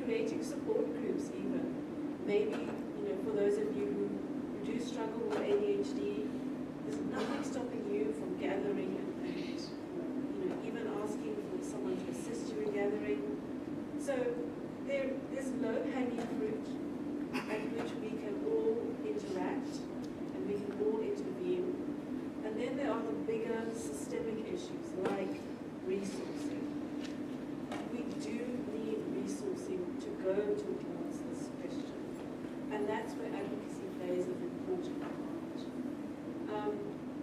creating support groups even. Maybe, for those of you who do struggle with ADHD, there's nothing stopping you from gathering and even asking for someone to assist you in gathering. So there's low-hanging fruit at which we can all interact and we can all intervene. And then there are the bigger systemic issues like resourcing. We do need resourcing to go towards this question. And that's where advocacy plays an important part.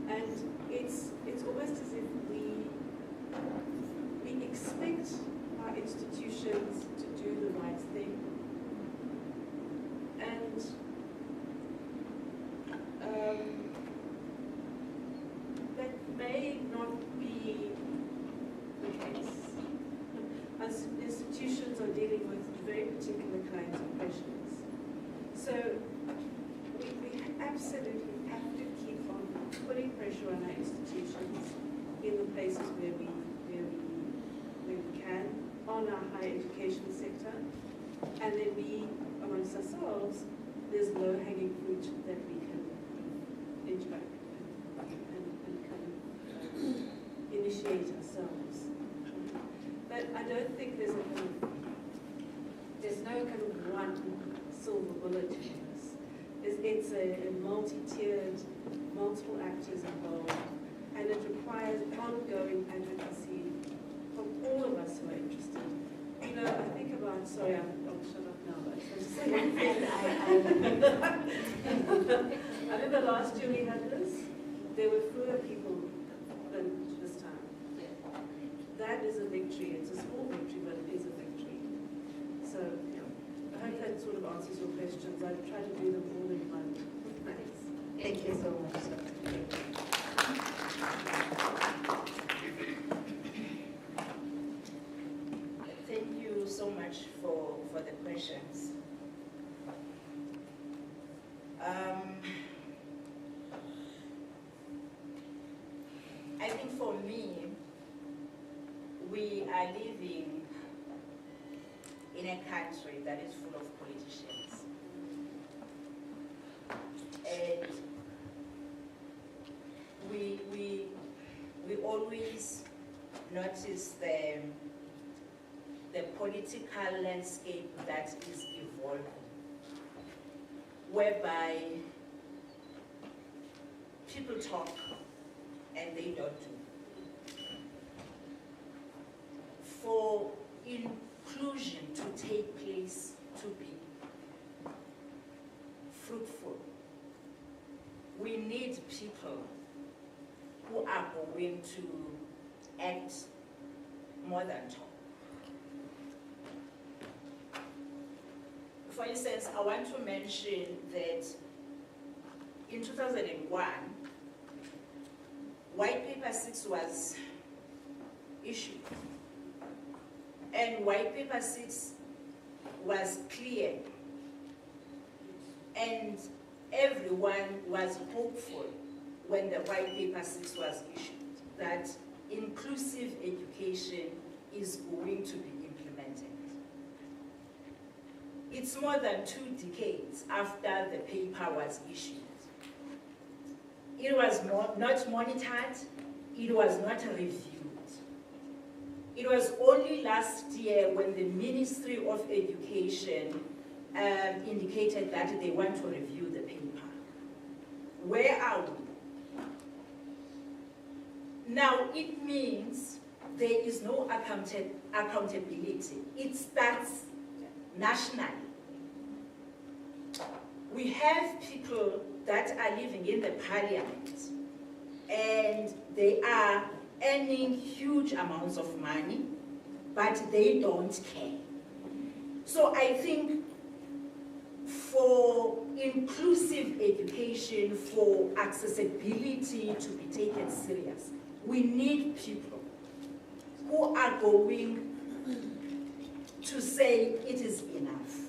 And it's almost as if we expect our institutions to do the right thing. And that may not be the case. As institutions are dealing with very particular kinds of pressures. So we absolutely have to keep on putting pressure on our institutions in the places where we can, on our higher education sector, and then we, amongst ourselves, there's low-hanging fruit that we can interact and kind of initiate ourselves. But I don't think there's no kind of one silver bullet to this. It's a multi-tiered, multiple actors involved, and it requires ongoing advocacy from all of us who are interested. I think about, sorry, I'll shut up now, but I just want to say one thing. I remember last year we had this, there were fewer people than this time. That is a victory. It's a small victory, but it is a victory. So, I hope that sort of answers your questions. I try to do them all in one. Thanks. Thank you so much, sir. Thank you so much for the questions. I think for me, we are living in a country that is full of politicians. And we always notice the political landscape that is evolving, whereby people talk and they don't do. For inclusion to take place, to be fruitful, we need people who are going to act more than talk. For instance, I want to mention that in 2001, White Paper 6 was issued. And White Paper 6 was clear. And everyone was hopeful when the White Paper 6 was issued that inclusive education is going to be implemented. It's more than 2 decades after the paper was issued. It was not monitored, it was not reviewed. It was only last year when the Ministry of Education indicated that they want to review the paper. Where are we? Now, it means there is no accountability. It starts nationally. We have people that are living in the parliament and they are earning huge amounts of money, but they don't care. So I think for inclusive education, for accessibility to be taken serious, we need people who are going to say it is enough.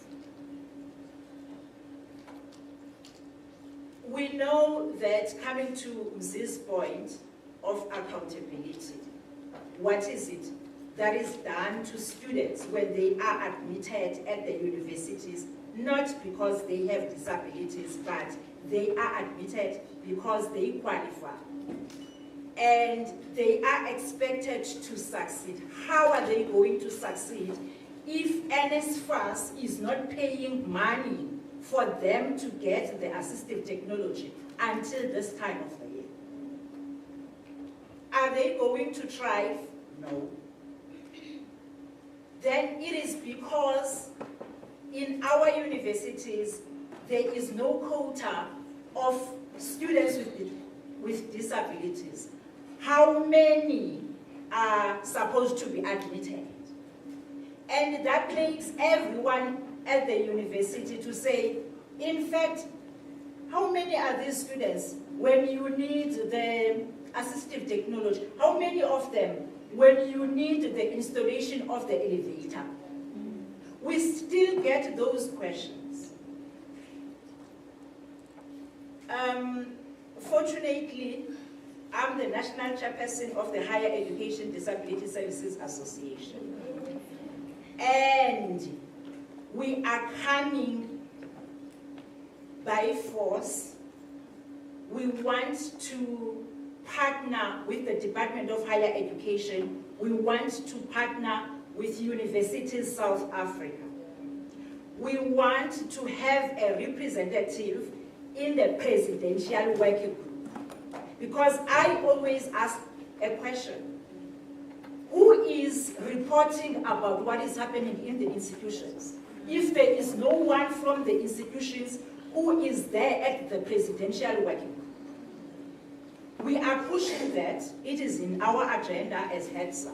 We know that, coming to Mzi's point of accountability, what is it? that is done to students when they are admitted at the universities, not because they have disabilities, but they are admitted because they qualify. And they are expected to succeed. How are they going to succeed if NSFAS is not paying money for them to get the assistive technology until this time of the year? Are they going to thrive? No. Then it is because in our universities there is no quota of students with disabilities. How many are supposed to be admitted? And that makes everyone at the university to say, in fact, how many are these students when you need the assistive technology? How many of them when you need the installation of the elevator? We still get those questions. Fortunately, I'm the National Chairperson of the Higher Education Disability Services Association. And we are coming by force. We want to partner with the Department of Higher Education. We want to partner with Universities South Africa. We want to have a representative in the presidential working group. Because I always ask a question: who is reporting about what is happening in the institutions? If there is no one from the institutions who is there at the presidential working group, we are pushing that. It is in our agenda as HEDSA.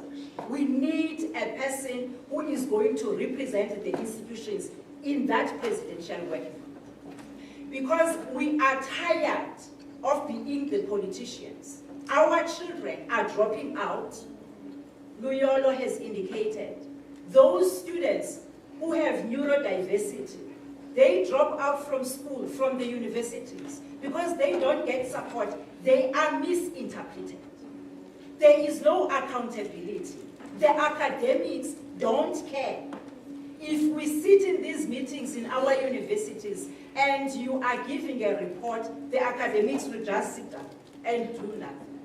We need a person who is going to represent the institutions in that presidential working group. Because we are tired of being the politicians. Our children are dropping out. Luyolo has indicated those students who have neurodiversity, they drop out from school, from the universities, because they don't get support. They are misinterpreted. There is no accountability. The academics don't care. If we sit in these meetings in our universities and you are giving a report, the academics will just sit down and do nothing.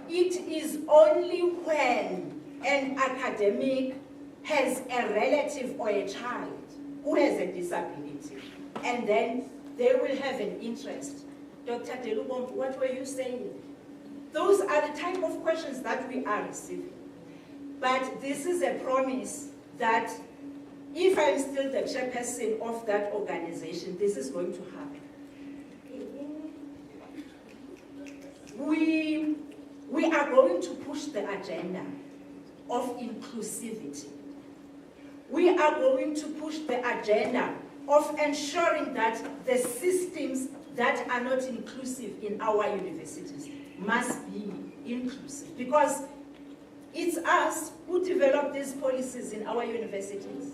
It is only when an academic has a relative or a child who has a disability, and then they will have an interest. Dr. Delubombo, what were you saying? Those are the type of questions that we are receiving. But this is a promise that if I'm still the chairperson of that organization, this is going to happen. We are going to push the agenda of inclusivity. We are going to push the agenda of ensuring that the systems that are not inclusive in our universities must be inclusive, because it's us who develop these policies in our universities.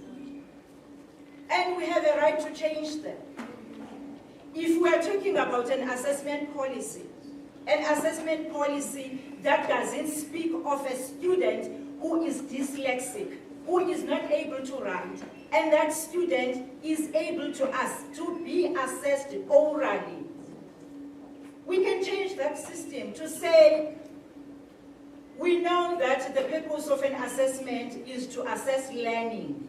And we have a right to change them. If we are talking about an assessment policy that doesn't speak of a student who is dyslexic, who is not able to write, and that student is able to be assessed orally, we can change that system to say, we know that the purpose of an assessment is to assess learning.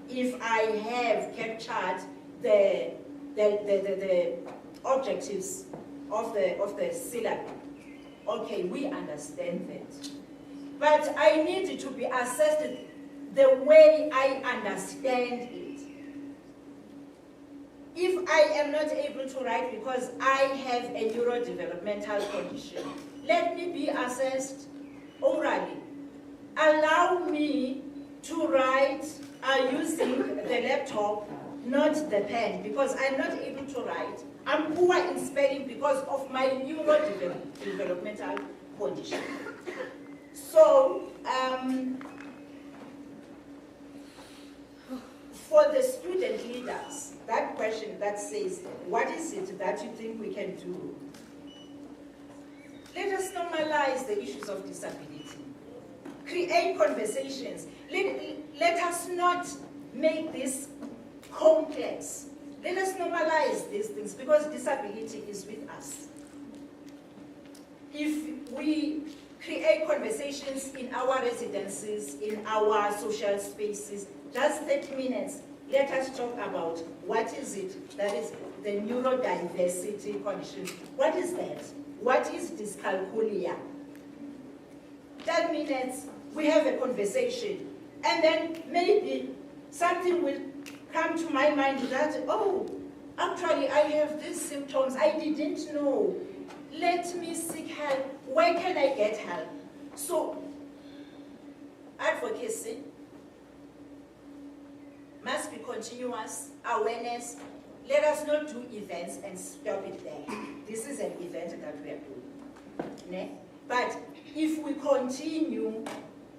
If I have captured the objectives of the syllabus, okay, we understand that. But I need to be assessed the way I understand it. If I am not able to write because I have a neurodevelopmental condition, let me be assessed orally. Allow me to write using the laptop, not the pen, because I'm not able to write. I'm poor in spelling because of my neurodevelopmental condition. So, for the student leaders, that question that says, what is it that you think we can do? Let us normalize the issues of disability. create conversations. Let us not make this complex. Let us normalize these things because disability is with us. If we create conversations in our residences, in our social spaces, just 30 minutes, let us talk about what is it that is the neurodiversity condition. What is that? What is dyscalculia? 10 minutes, we have a conversation, and then maybe something will come to my mind that, oh, actually I have these symptoms, I didn't know. Let me seek help. Where can I get help? So, advocacy must be continuous, awareness. Let us not do events and stop it there. This is an event that we are doing. Ne? But if we continue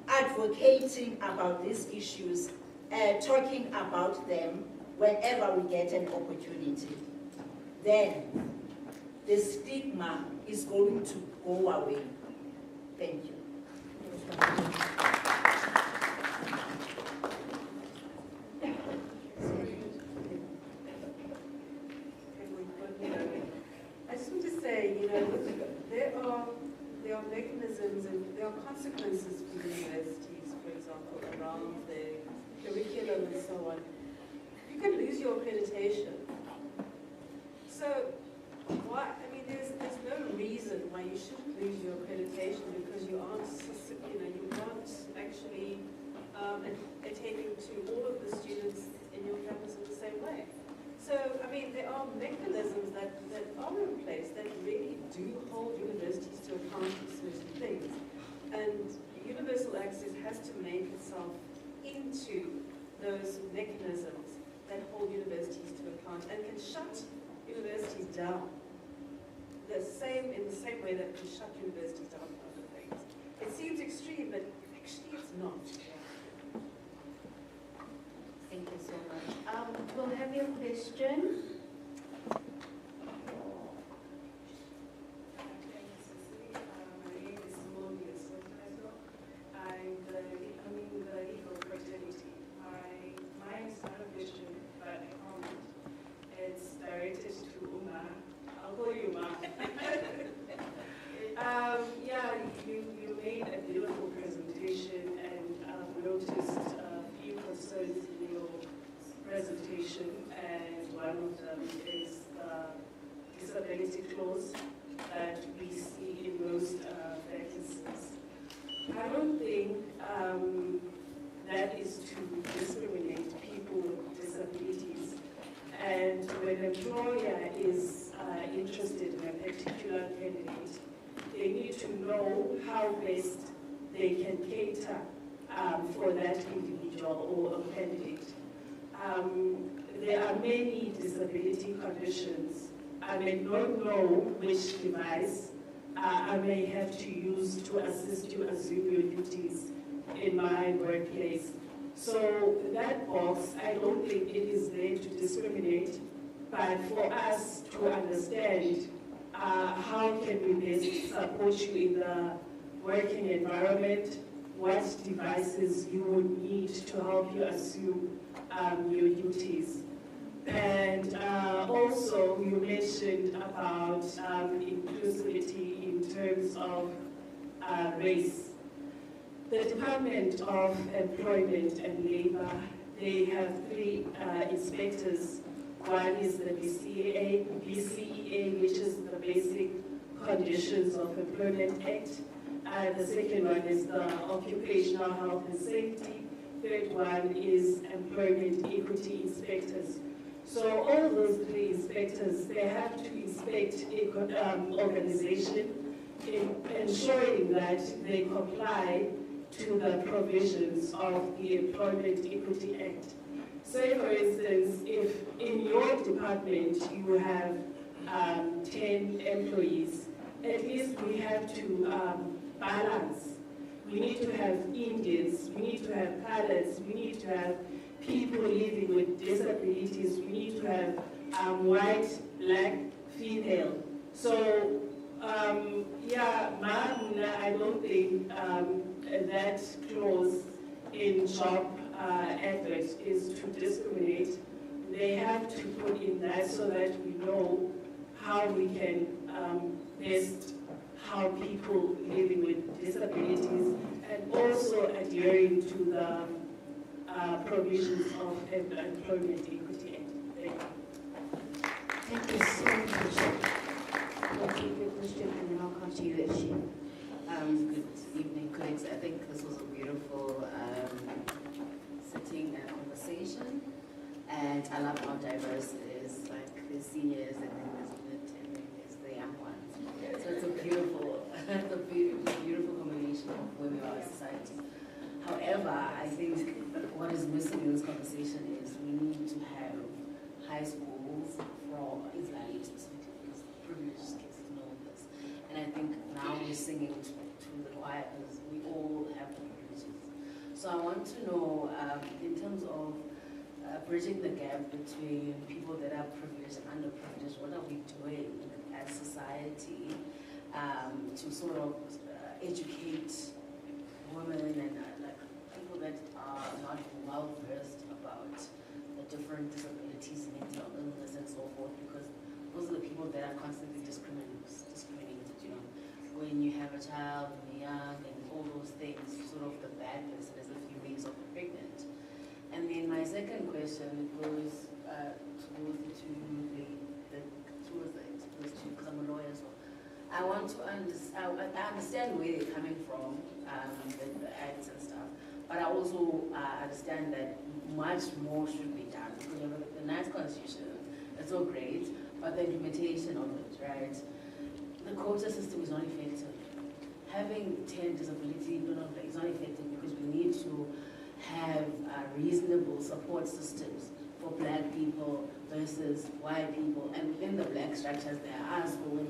advocating about these issues, talking about them whenever we get an opportunity, then the stigma is going to go away. Thank you. I just want to say, there are mechanisms and there are consequences for universities, for example, around the curriculum and so on. You can lose your accreditation. So, why? I mean, there's no reason why you shouldn't lose your accreditation because you aren't actually attending to all of the students in your campus in the same way. So, I mean, there are mechanisms that are in place that really do hold universities to account for certain things. And universal access has to make itself into those mechanisms that hold universities to account and can shut universities down. In the same way that we shut universities down for other things. It seems extreme, but actually it's not. Thank you so much. We'll have your question. My name is Monia Sotazo. I'm the legal fraternity. Mine is not a question, but a comment. It's directed to Uma. I'll call you Ma. You made a beautiful presentation, and I've noticed a few concerns in your presentation, and one of them is the disability clause that we see in most vacancies. I don't think that is to discriminate people with disabilities. And when an employer is interested in a particular candidate, they need to know how best they can cater for that individual or a candidate. There are many disability conditions. I may not know which device I may have to use to assist you assume your duties in my workplace. So that box, I don't think it is there to discriminate, but for us to understand how can we best support you in the working environment, what devices you would need to help you assume your duties. And also you mentioned about inclusivity in terms of race. The Department of Employment and Labor, they have 3 inspectors. One is the BCEA, which is the Basic Conditions of Employment Act. The second one is the Occupational Health and Safety. Third one is Employment Equity Inspectors. So all those 3 inspectors, they have to inspect an organization, ensuring that they comply to the provisions of the Employment Equity Act. Say, for instance, if in your department you have 10 employees, at least we have to balance. We need to have Indians, we need to have pilots, we need to have people living with disabilities, we need to have white, black, female. So, I don't think that clause in job adverts is to discriminate, they have to put in that so that we know how we can best help people living with disabilities, and also adhering to the provisions of Employment Equity Act. Thank you. Thank you so much. We'll take your question and then I'll come to you, Ishi. Good evening, colleagues. I think this was a beautiful sitting and conversation, and I love how diverse it is. Like the seniors, and then there's mid, and then there's the young ones. So it's a beautiful combination of where we are as society. However, I think what is missing in this conversation is we need to have high schools for Israeli specifically, because privileged kids know this. And I think now we're singing to the choir because we all have the privileges. So I want to know, in terms of bridging the gap between people that are privileged and underprivileged, what are we doing as society to sort of educate women and people that are not well versed about the different disabilities, mental illness, and so forth, because those are the people that are constantly discriminated, you know. When you have a child, when you're young, and all those things, sort of the bad person is a few weeks of pregnant. And then my second question goes to some lawyers. I want to understand. I understand where they're coming from, the acts and stuff, but I also understand that much more should be done. You know, the nice constitution, it's so great, but the implementation of it, right? The quota system is not effective. Having 10 disability is not effective because we need to have reasonable support systems for Black people versus white people. And within the Black structures, there are school and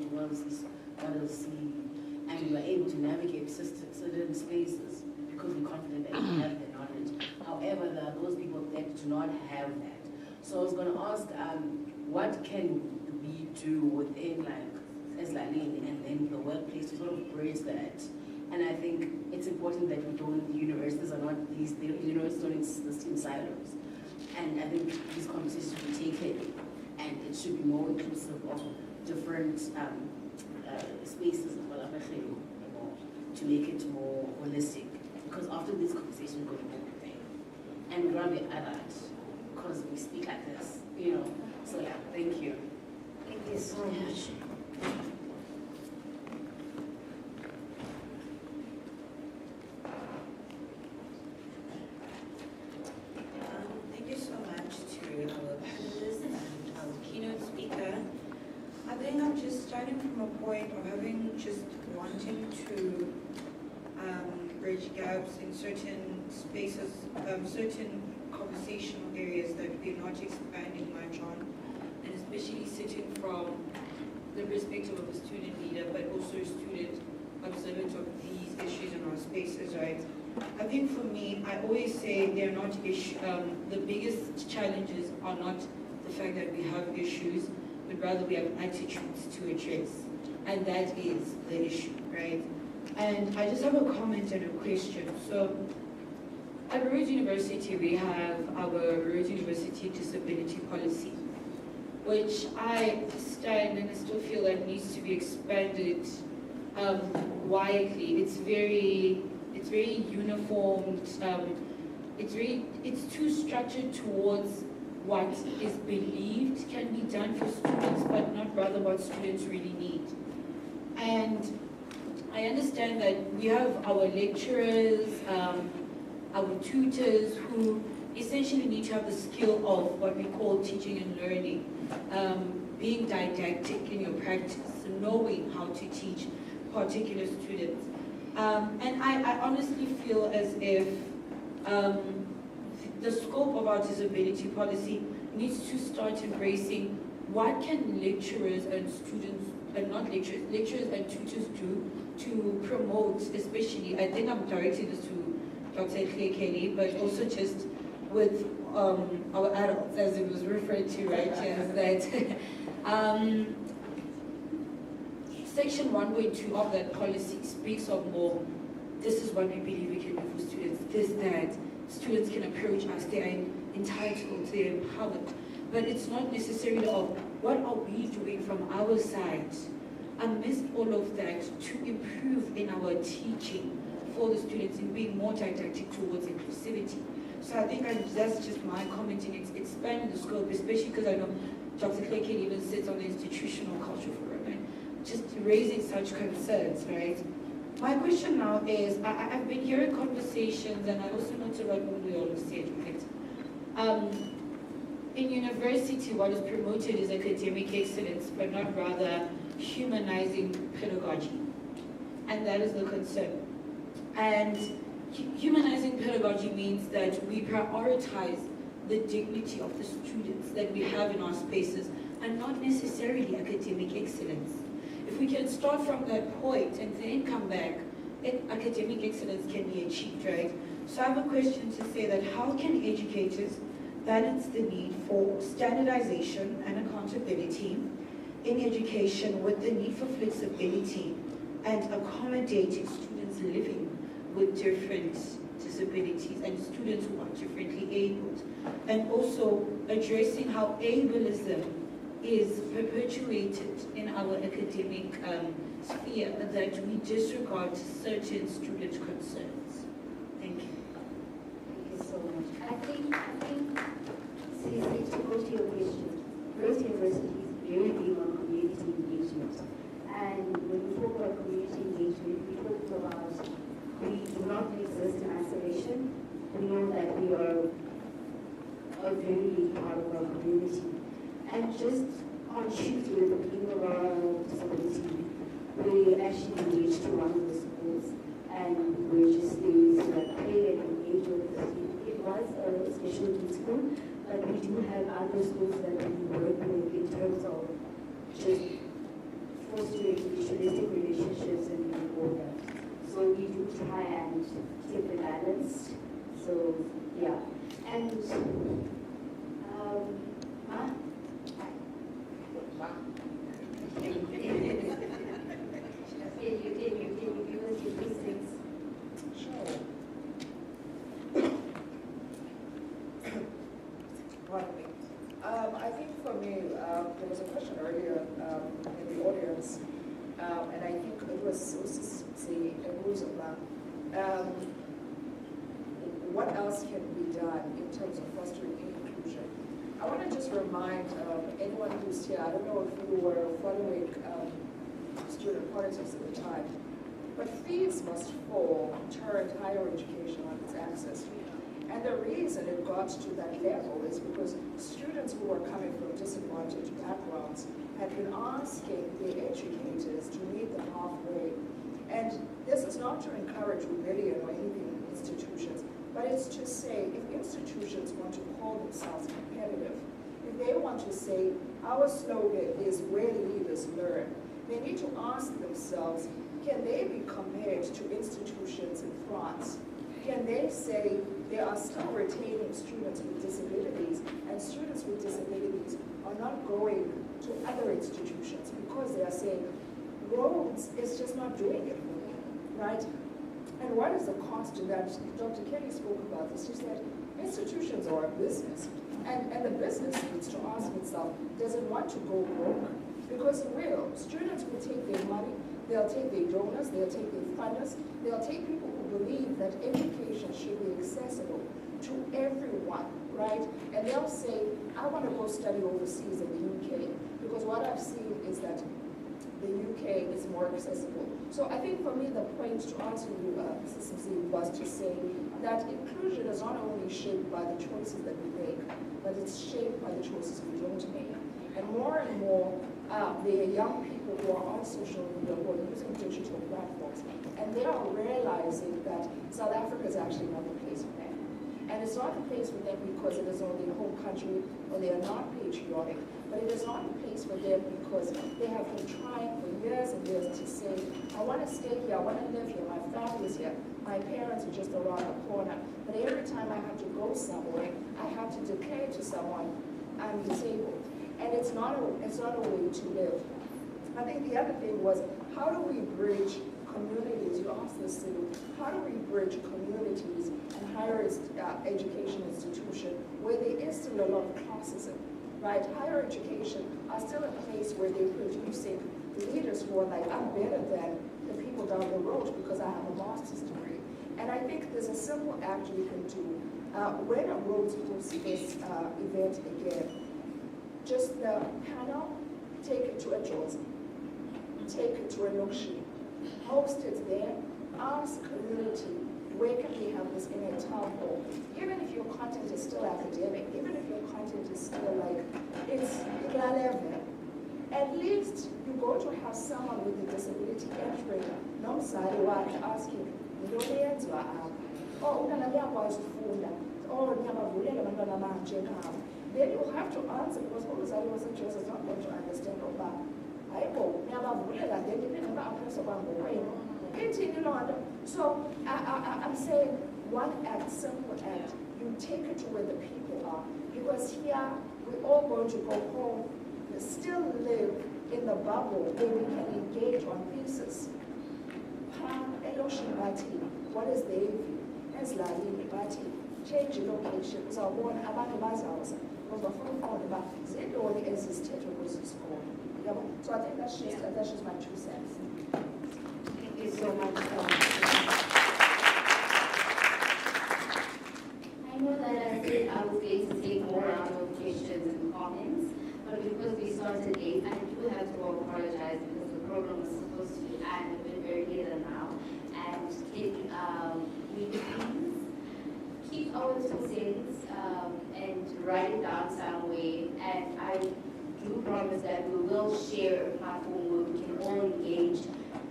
and we are able to navigate certain spaces because we're confident that we have the knowledge. However, there are those people that do not have that. So I was going to ask, what can we do within, as Lalene, and then the workplace to sort of bridge that? And I think it's important that we don't, universities are not these, universities don't exist in silos. And I think these conversations should be taken, and it should be more inclusive of different spaces as well, to make it more holistic. Because after this conversation, we're going to be everything. And we're going to be adult, because we speak like this, you know. So yeah, thank you. Thank you so much. Thank you so much to our panelists and our keynote speaker. I think I'm just starting from a point of having just wanting to bridge gaps in certain spaces, certain conversational areas that we're not expanding much on, and especially sitting from the perspective of a student leader, but also a student observant of these issues in our spaces, right? I think for me, I always say they're not the biggest challenges are not the fact that we have issues, but rather we have attitudes to address. And that is the issue, right? And I just have a comment and a question. So at Rhodes University, we have our Rhodes University Disability Policy, which I stand and I still feel that needs to be expanded widely. It's very uniformed. It's too structured towards what is believed can be done for students, but not rather what students really need. And I understand that we have our lecturers, our tutors who essentially need to have the skill of what we call teaching and learning, being didactic in your practice, knowing how to teach particular students. And I honestly feel as if the scope of our disability policy needs to start embracing what can lecturers and students, and not lecturers and tutors do to promote, especially, I think I'm directing this to Dr. Clay Kelly, but also just with our adults, as it was referred to, right, yes, that Section 1.2 of that policy speaks of more this is what we believe we can do for students, this, that. Students can approach us, they are entitled, they're empowered. But it's not necessarily of what are we doing from our side amidst all of that to improve in our teaching for the students in being more didactic towards inclusivity. So I think that's just my comment in expanding the scope, especially because I know Dr. Kleke even sits on the Institutional Culture Forum and just raising such concerns, right? My question now is, I've been hearing conversations, and I also noted what we all have said, right? In university, what is promoted is academic excellence, but not rather humanizing pedagogy. And that is the concern. And humanizing pedagogy means that we prioritize the dignity of the students that we have in our spaces, and not necessarily academic excellence. If we can start from that point and then come back, academic excellence can be achieved, right? So I have a question to say that how can educators balance the need for standardization and accountability in education with the need for flexibility and accommodating students living with different disabilities and students who are differently abled, and also addressing how ableism is perpetuated in our academic sphere, that we disregard certain student concerns. Thank you. Thank you so much. I think, to go to your question, Rose University is very big on community engagement. And when we talk about community engagement, we talk about we do not exist in isolation. We know that we are a very big part of our community. And just on Tuesday, with the people of our disability, we actually engaged to one of the schools, and we were just there to play and engage with the students. It was a special needs school, but we do have other schools that we work with in terms of just fostering mutualistic relationships and all that. So we do try and keep it balanced. So yeah, and Can you give us your precinct? Sure. Pardon me. I think for me, there was a question earlier in the audience, and I think it was what else can be done in terms of fostering inclusion? I want to just remind anyone who's here, I don't know if you were following student politics at the time, but fees must fall turned higher education on its axis. And the reason it got to that level is because students who were coming from disadvantaged backgrounds had been asking the educators to meet them halfway. And this is not to encourage rebellion or anything in institutions, but it's to say if institutions want to call themselves competitive, if they want to say our slogan is where the leaders learn, they need to ask themselves, can they be compared to institutions in France? Can they say they are still retaining students with disabilities, and students with disabilities are not going to other institutions because they are saying, Rhodes is just not doing it for me, right? And what is the cost to that? Dr. Kelly spoke about this. She said, institutions are a business, and the business needs to ask itself, does it want to go broke? Because it will. Students will take their money, they'll take their donors, they'll take their funders, they'll take people who believe that education should be accessible to everyone, right? And they'll say, I want to go study overseas in the UK, because what I've seen is that the UK is more accessible. So I think for me, the point to answer you, Mrs. Mzee, was to say that inclusion is not only shaped by the choices that we make, but it's shaped by the choices we don't make. And more, there are young people who are on social media, who are using digital platforms, and they are realizing that South Africa is actually not the place for them. And it's not the place for them because it is on their home country or they are not patriotic, but it is not the place for them because they have been trying for years and years to say, I want to stay here, I want to live here, my family is here, my parents are just around the corner, but every time I have to go somewhere, I have to declare to someone, I'm disabled. And it's not a way to live. I think the other thing was, how do we bridge communities, you ask the city, how do we bridge communities and higher education institution where there is still a lot of classism, right? Higher education are still a place where they're producing leaders who are like, I'm better than the people down the road because I have a master's degree. And I think there's a simple act we can do. When a Rhodes hosts this event again, just the panel, take it to a Jozi, take it to a Nokshi, host it there, ask community, where can we have this in a town hall? Even if your content is still academic, even if your content is still like, it's level, at least you go to have someone with a disability entering, nomzali wakhe asking, yintoni eyenziwa apha? Oh, umntana uyakwazi ufunda. Oh, niyabavulela abantwana abanje ngabo. Then you have to answer because umzali waseJozi is not going to understand uba hayibo niyabavulela then iphinde ba-apresa kwangokwenu. Ithini loo nto? So I'm saying one act, simple act, you take it to where the people are. Because here we're all going to go home, still live in the bubble where we can engage on thesis. What is their view? Ezilalini bathi change location uzawubona abantu bazawuza bazofuna uqonda uba zintoni ezisithethwe kwesi sikolo. So I think that's just my 2 cents. Thank you so much. I know that I said I was going to take more out of questions and comments, but because we started late, I do have to apologize because the program was supposed to end a bit earlier now. And keep our 2 cents and write it down somewhere. And I do promise that we will share a platform where we can all engage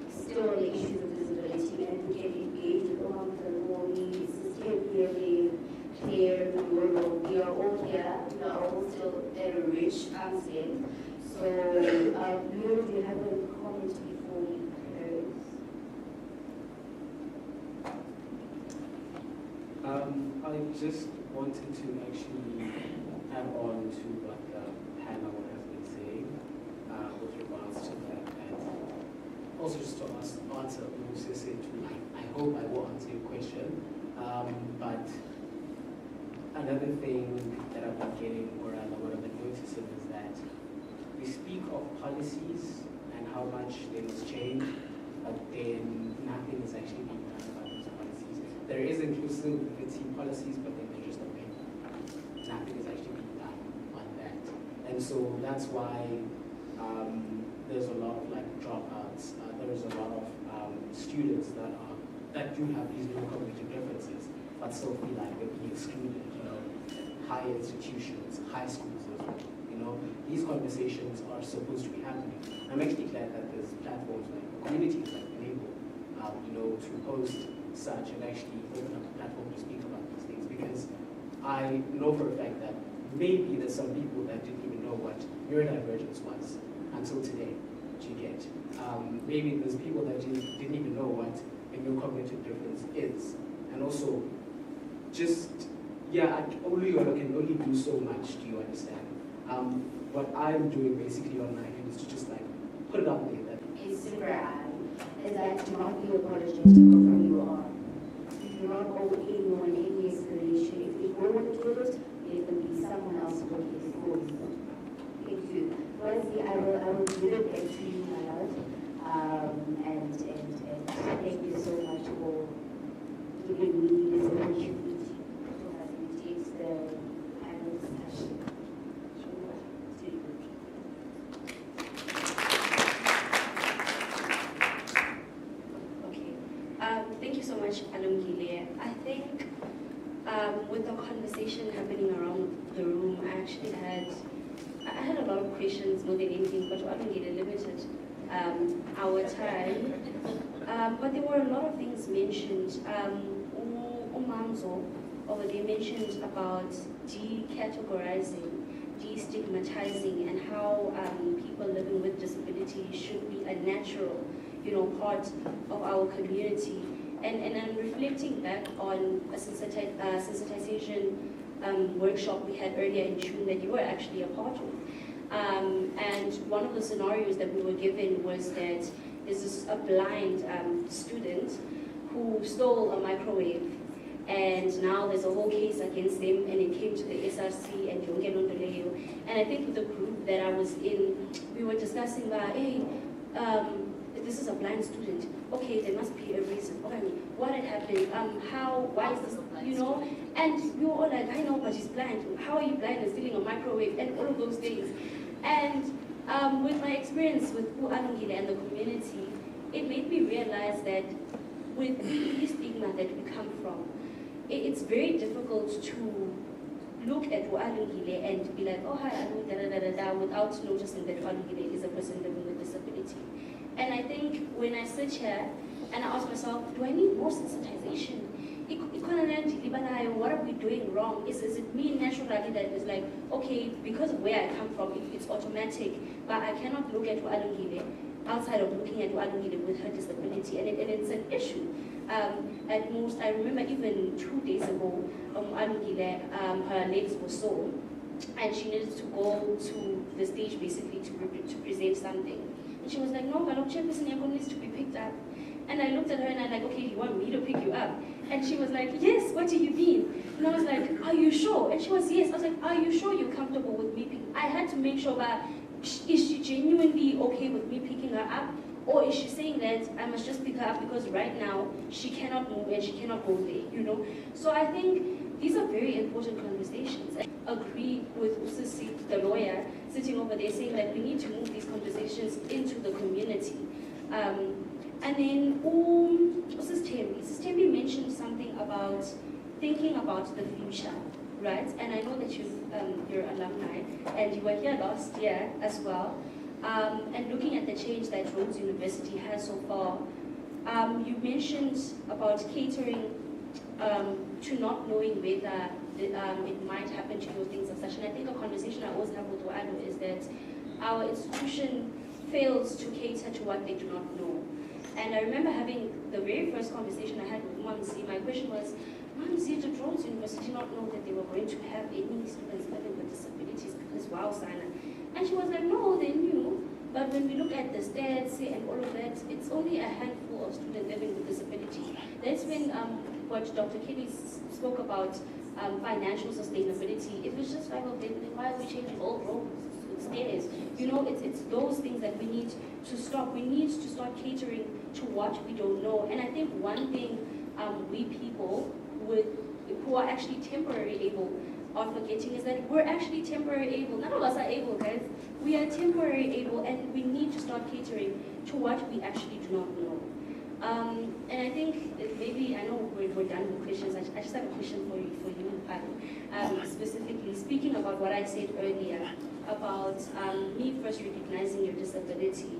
still on the issues of disability and we can engage with all the Rhodes, still very clear the world. We are all here, we are all still very rich, I'm saying. So, Lulu, do you have a comment before we close? I just wanted to actually add on to what the panel has been saying with regards to that, and also just to answer Moses said too. I hope I will answer your question. But another thing that I've been getting, or rather what I've been noticing, is that we speak of policies and how much they must change, but then nothing is actually being done about those policies. There is inclusivity policies, but then they're just on paper. Nothing is actually being done on that. And so that's why there's a lot of like dropouts. There's a lot of students that do have these neurocognitive differences, but still feel like they're being excluded. Higher institutions, high schools as well. These conversations are supposed to be happening. I'm actually glad that there's platforms like communities like Enable, to host such and actually open up a platform to speak about these things, because I know for a fact that maybe there's some people that didn't even know what neurodivergence was until today, you get. Maybe there's people that didn't even know what a neurocognitive difference is. And also, I can only do so much, do you understand? What I'm doing basically on my end is to just like put it out there that it's super is that do not be apologetic of who you are. Do not owe anyone any explanation. If you don't want to do it, it will be someone else who will be for you. Thank you. Firstly, I will give it back to you, my love. And thank you so much for giving me this opportunity to facilitate the panel discussion. Thank you so much, Alungile. I think with the conversation happening around the room, I had a lot of questions more than anything, but Alungile limited our time. But there were a lot of things mentioned. Umanzo over there mentioned about decategorizing, destigmatizing, and how people living with disability should be a natural, part of our community. And I'm reflecting back on a sensitization workshop we had earlier in June that you were actually a part of. And one of the scenarios that we were given was that there's a blind student who stole a microwave, and now there's a whole case against them, and it came to the SRC and Yonke Nondoleo. And I think with the group that I was in, we were discussing about, hey, this is a blind student. Okay, there must be a reason. Okay, what had happened? Why is this, you know? And we were all like, I know, but he's blind. How are you blind and stealing a microwave? And all of those things. And with my experience with Alungile and the community, it made me realize that with the stigma that we come from, it's very difficult to look at Alungile and be like, oh, hi, Alu, without noticing that Alungile is a person living with disability. And I think when I sit here and I ask myself, do I need more sensitization? What are we doing wrong? Is it me naturally that is like, okay, because of where I come from, it's automatic, but I cannot look at Alungile outside of looking at Alungile with her disability, and it's an issue. At most, I remember even 2 days ago, Alungile, her legs were sore, and she needed to go to the stage basically to present something. And she was like, no, but chairperson Yako needs to be picked up. And I looked at her and I'm like, okay, you want me to pick you up? And she was like, yes, what do you mean? And I was like, are you sure? And she was, yes. I was like, are you sure you're comfortable with me picking? I had to make sure that, is she genuinely okay with me picking her up? Or is she saying that I must just pick her up because right now she cannot move and she cannot go there, you know? So I think these are very important conversations. I agree with Usisi, the lawyer, sitting over there saying that we need to move these conversations into the community. And then Sis Tembi mentioned something about thinking about the future, right? And I know that you're alumni and you were here last year as well. And looking at the change that Rhodes University has so far, you mentioned about catering to not knowing whether it might happen to you or things of such. And I think a conversation I always have with Wa'alu is that our institution fails to cater to what they do not know. And I remember having the very first conversation I had with Mamsi. My question was, Mamsi, did Rhodes University not know that they were going to have any students living with disabilities? Because wow, Sana. And she was like, no, they knew. But when we look at the stats and all of that, it's only a handful of students living with disability. That's when what Dr. Kelly spoke about financial sustainability. It was just like, well, then why are we changing all roads? Stairs. You know, it's those things that we need to stop. We need to start catering to what we don't know. And I think one thing we people who are actually temporarily able are forgetting is that we're actually temporary able. None of us are able, guys. We are temporary able, and we need to start catering to what we actually do not know. And I think that maybe, I know we're done with questions. I just have a question for you, specifically speaking about what I said earlier about me first recognizing your disability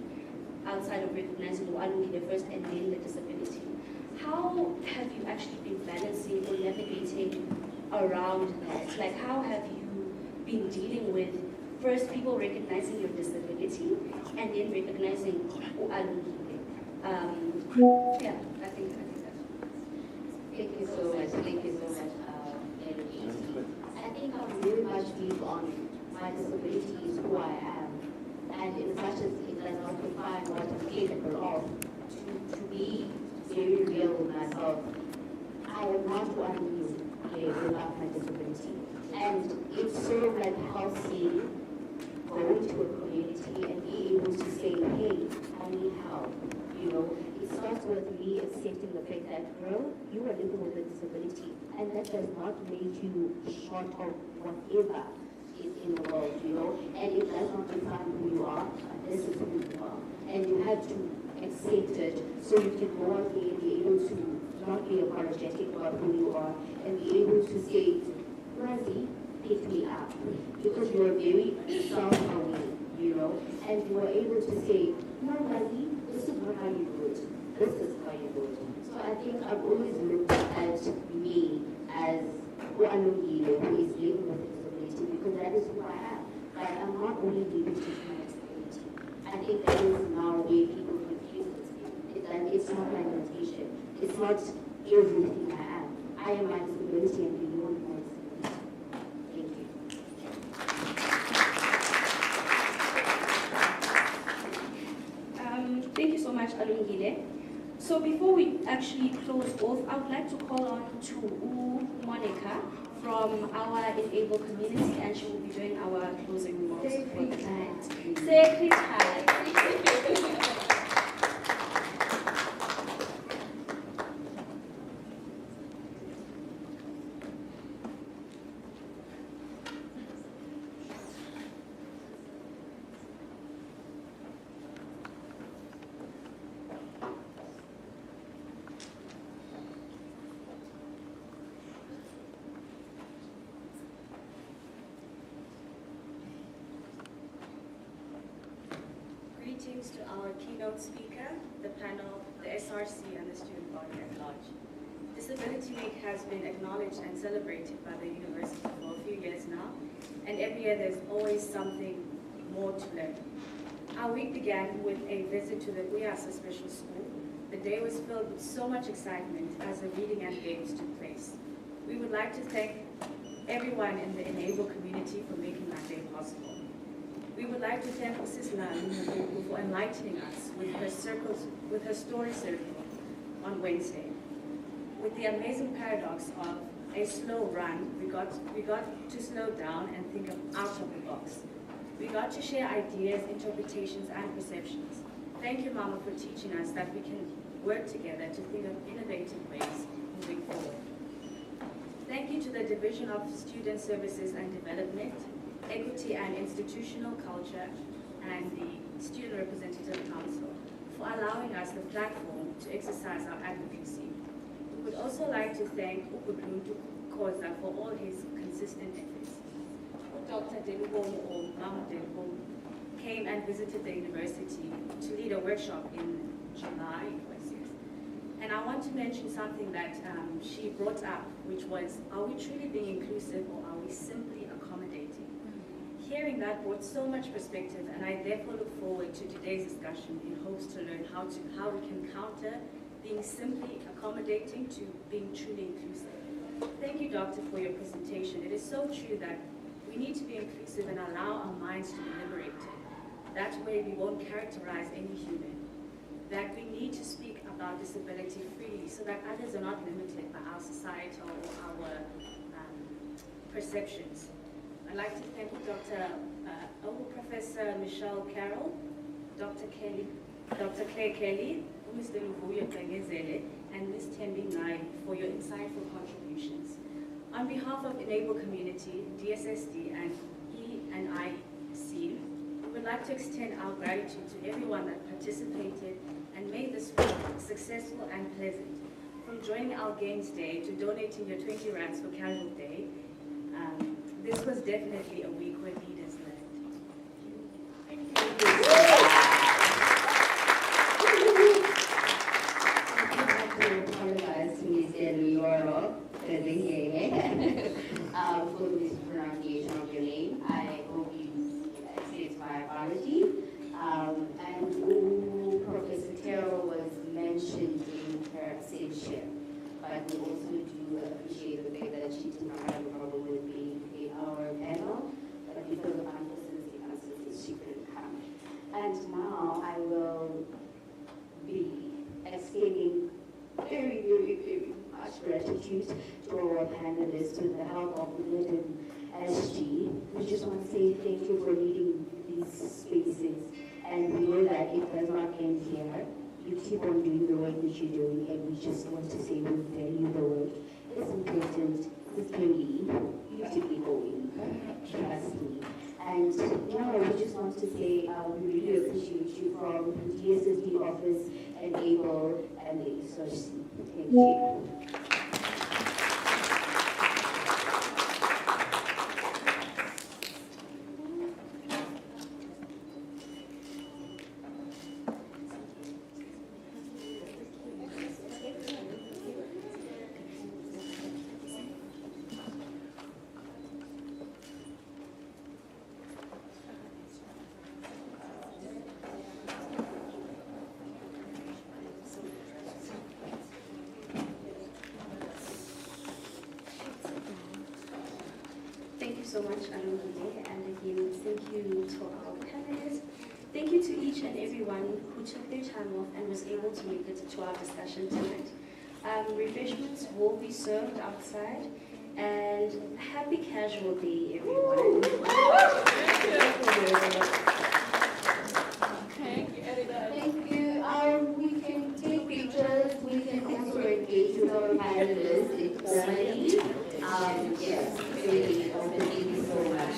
outside of recognizing the first and then the disability. How have you actually been balancing or navigating around that? Like, how have you been dealing with first people recognizing your disability and then recognizing yeah, I think that's. Thank you so much. Thank you so much, I think I'm very much deep on my disability is who I am. And as much as it does not define what I'm capable of, to be very real with myself, I am not one without my disability. And it sort of like helps me go into a community and be able to say, hey, I need help. You know, it starts with me accepting the fact that, girl, you are living with a disability, and that does not make you short of whatever is in the world, you know, and it does not define who you are, but this is who you are. And you have to accept it so you can go out there and be able to not be apologetic about who you are and be able to say, Razi, pick me up, because you are very self-aware, you know, and you are able to say, no, Razi, this is not how you do it. This is how you do it. So I think I've always looked at me as who is living with a disability, because that is who I am. But I'm not only living with my disability. I think that is now where people confuse it. That it's not my limitation. It's not everything I am. I am my disability and beyond my disability. Thank you. Thank you so much, Salungile. So before we actually close off, I would like to call on to Monica from our Enable community, and she will be doing our closing remarks for the night. Secretary. Greetings to our keynote speaker, the panel, the SRC, and the student body at large. Disability Week has been acknowledged and celebrated by the university for a few years now, and every year there's always something more to learn. Our week began with a visit to the Uyasa Special School. The day was filled with so much excitement as the reading and games took place. We would like to thank everyone in the Enable community for making that day possible. We would like to thank Mrs. Lan for enlightening us with her story circle on Wednesday. With the amazing paradox of a slow run, we got to slow down and think out of the box. We got to share ideas, interpretations, and perceptions. Thank you, Mama, for teaching us that we can work together to think of innovative ways moving forward. Thank you to the Division of Student Services and Development, Equity and Institutional Culture, and the Student Representative Council for allowing us the platform to exercise our advocacy. We would also like to thank Ubuntu Koza for all his consistent efforts. Dr. Delubom or Mama Delubom came and visited the university to lead a workshop in July, and I want to mention something that she brought up, which was, are we truly being inclusive or are we simply accommodating? Hearing that brought so much perspective, and I therefore look forward to today's discussion in hopes to learn how we can counter being simply accommodating to being truly inclusive. Thank you, Doctor, for your presentation. It is so true that we need to be inclusive and allow our minds to be liberated. That way we won't characterize any human. That we need to speak about disability freely so that others are not limited by our societal or our perceptions. I'd like to thank Professor Michelle Carroll, Dr. Claire Kelly, Mr. Luvuyo Tangezele, and Ms. Tembi Ngai for your insightful contributions. On behalf of Enable Community, DSSD, and ENIC, we would like to extend our gratitude to everyone that participated and made this week successful and pleasant. From joining our Games Day to donating your 20 rands for Casual Day, this was definitely a week where leaders learned. I have to apologize to Mr. Luyoro for the mispronunciation of your name. I hope you accept my apology. And Professor Terrell was mentioned in her censure, but we also do appreciate the fact that she did not have a problem with being in our panel, but because of unforeseen circumstances, she couldn't come. And now I will be extending very, very, very much gratitude to our panelists with the help of Lynn and SG. We just want to say thank you for leading these spaces. And we know that it does not end here. You keep on doing the work that you're doing, and we just want to say we value the work. It's important. It's really, you have to be going. Trust me. And now we just want to say we really appreciate you from the DSSD office, Enable, and the SRC. Thank you. Thank you so much, Alungile, and again, thank you to our panelists. Thank you to each and everyone who took their time off and was able to make it to our discussion tonight. Refreshments will be served outside, and happy casual day, everyone. Thank you. We can take pictures. We can also engage with our panelists informally. Yes, really. Thank you so much.